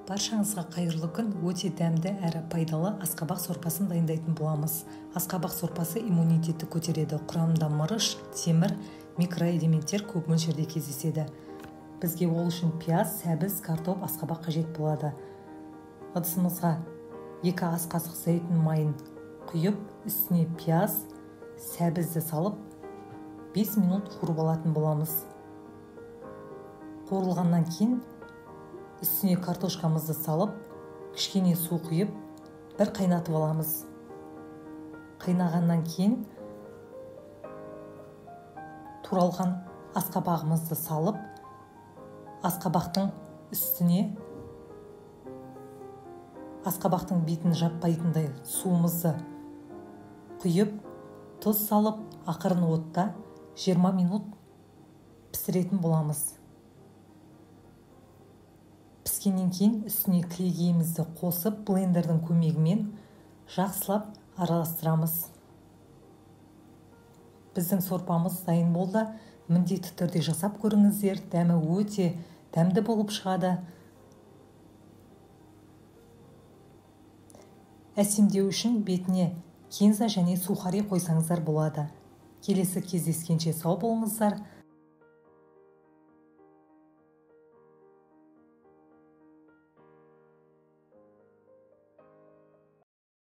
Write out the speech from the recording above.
Баршаңызға қайырлы күн. Өте дәмді әрі пайдалы асқабақ сорпасын дайындайтын боламыз. Асқабақ сорпасы иммунитетті көтереді. Құрамында мырыш, темір, микроэлементтер көп мөлшерде кездеседі. Бізге ол үшін пияз, сәбіз, картоп, асқабақ қажет болады. Ыдысымызға 2 ас қасық зәйтүн майын құйып, үстіне пияз, сәбізді салып 5 минут қуырып алатын боламыз. Қуырылғаннан кейін үстіне картошкамызды салып, кішкене су құйып, бір қайнатып аламыз. Қайнағаннан кейін туралған асқабағымызды салып, асқабақтың үстіне асқабақтың бетін жаппайтындай суымызды құйып, тұз салып, ақырын отта 20 минут пісіретін боламыз. Піскеннен кейін үстіне кілегейімізді қосып, блендердің көмегімен жақсылап араластырамыз. Біздің сорпамыз дайын болды. Міндетті түрде жасап көріңіздер. Дәмі өте дәмді болып шығады. Әсемдеу үшін бетіне кинза және сухари қойсаңыздар болады. Келесі кездескенше сау болыңыздар.